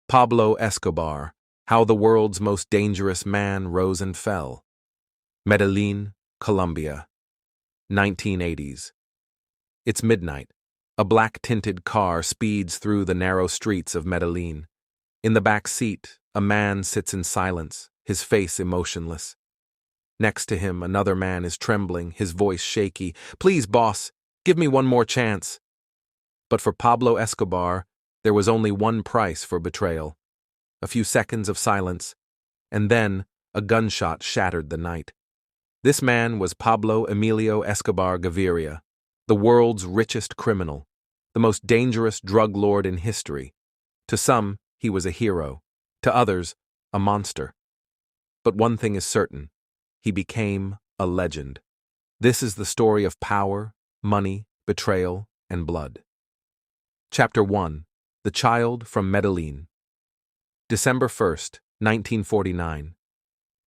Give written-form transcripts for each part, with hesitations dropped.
Pablo Escobar, How the World's Most Dangerous Man Rose and Fell. Medellin, Colombia, 1980s. It's midnight. A black-tinted car speeds through the narrow streets of Medellin. In the back seat, a man sits in silence, his face emotionless. Next to him, another man is trembling, his voice shaky. "Please, boss, give me one more chance." But for Pablo Escobar, there was only one price for betrayal. A few seconds of silence, and then a gunshot shattered the night. This man was Pablo Emilio Escobar Gaviria, the world's richest criminal, the most dangerous drug lord in history. To some, he was a hero. To others, a monster. But one thing is certain. He became a legend. This is the story of power, money, betrayal, and blood. Chapter 1. The Child from Medellin. December 1st, 1949.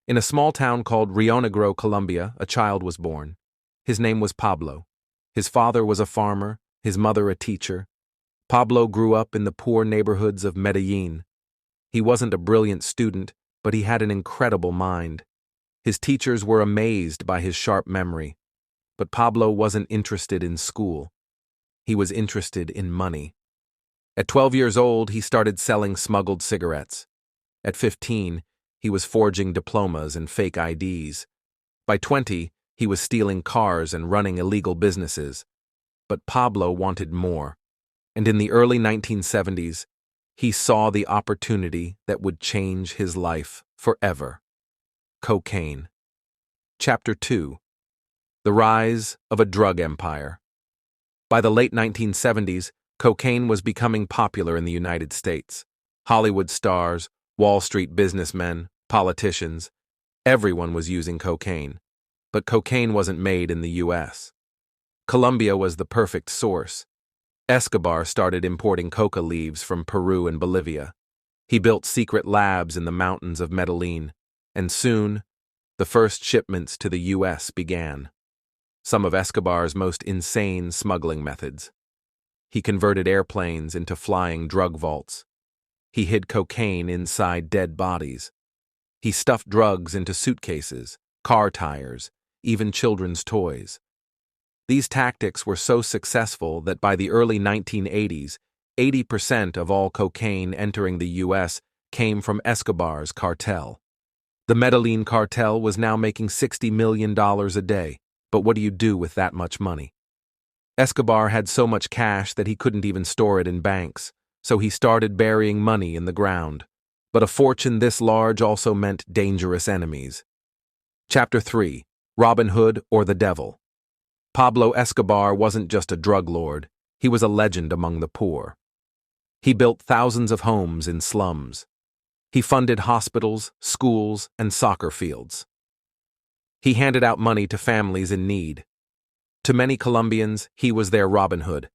In a small town called Rio Negro, Colombia, a child was born. His name was Pablo. His father was a farmer, his mother a teacher. Pablo grew up in the poor neighborhoods of Medellin. He wasn't a brilliant student, but he had an incredible mind. His teachers were amazed by his sharp memory. But Pablo wasn't interested in school. He was interested in money. At 12 years old, he started selling smuggled cigarettes. At 15, he was forging diplomas and fake IDs. By 20, he was stealing cars and running illegal businesses. But Pablo wanted more. And in the early 1970s, he saw the opportunity that would change his life forever. Cocaine. Chapter 2. The Rise of a Drug Empire. By the late 1970s, cocaine was becoming popular in the United States. Hollywood stars, Wall Street businessmen, politicians, everyone was using cocaine. But cocaine wasn't made in the U.S. Colombia was the perfect source. Escobar started importing coca leaves from Peru and Bolivia. He built secret labs in the mountains of Medellin, and soon, the first shipments to the U.S. began. Some of Escobar's most insane smuggling methods. He converted airplanes into flying drug vaults. He hid cocaine inside dead bodies. He stuffed drugs into suitcases, car tires, even children's toys. These tactics were so successful that by the early 1980s, 80% of all cocaine entering the U.S. came from Escobar's cartel. The Medellin cartel was now making $60 million a day, but what do you do with that much money? Escobar had so much cash that he couldn't even store it in banks, so he started burying money in the ground. But a fortune this large also meant dangerous enemies. Chapter 3. Robin Hood or the Devil. Pablo Escobar wasn't just a drug lord, he was a legend among the poor. He built thousands of homes in slums. He funded hospitals, schools, and soccer fields. He handed out money to families in need. To many Colombians, he was their Robin Hood.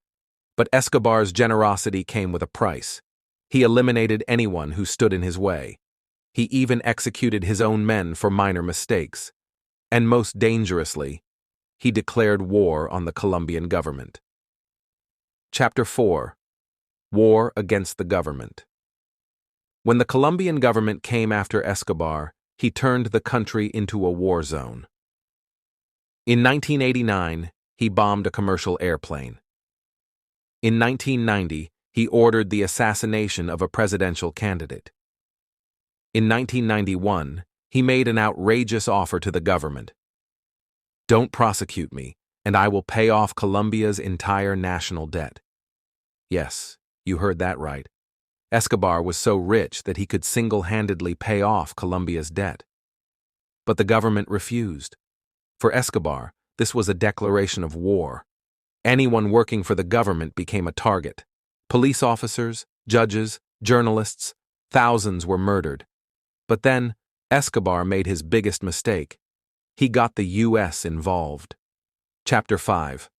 But Escobar's generosity came with a price. He eliminated anyone who stood in his way. He even executed his own men for minor mistakes. And most dangerously, he declared war on the Colombian government. Chapter 4. War against the government. When the Colombian government came after Escobar, he turned the country into a war zone. In 1989, he bombed a commercial airplane. In 1990, he ordered the assassination of a presidential candidate. In 1991, he made an outrageous offer to the government. "Don't prosecute me, and I will pay off Colombia's entire national debt." Yes, you heard that right. Escobar was so rich that he could single-handedly pay off Colombia's debt. But the government refused. For Escobar, this was a declaration of war. Anyone working for the government became a target. Police officers, judges, journalists, thousands were murdered. But then, Escobar made his biggest mistake. He got the U.S. involved. Chapter 5.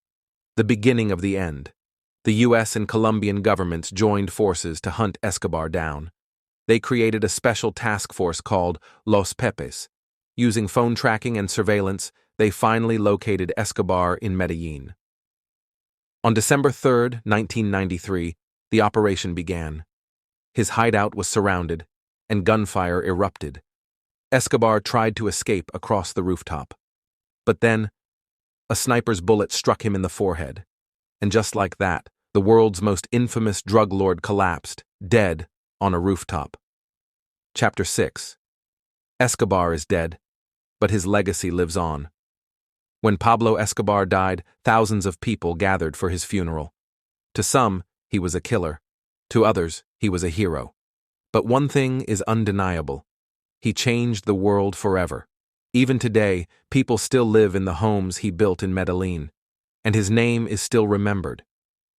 The Beginning of the End. The U.S. and Colombian governments joined forces to hunt Escobar down. They created a special task force called Los Pepes. Using phone tracking and surveillance, they finally located Escobar in Medellin. On December 3, 1993, the operation began. His hideout was surrounded, and gunfire erupted. Escobar tried to escape across the rooftop. But then, a sniper's bullet struck him in the forehead. And just like that, the world's most infamous drug lord collapsed, dead, on a rooftop. Chapter 6. Escobar is dead, but his legacy lives on. When Pablo Escobar died, thousands of people gathered for his funeral. To some, he was a killer. To others, he was a hero. But one thing is undeniable. He changed the world forever. Even today, people still live in the homes he built in Medellin, and his name is still remembered.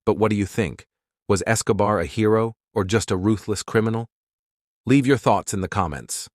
But what do you think? Was Escobar a hero or just a ruthless criminal? Leave your thoughts in the comments.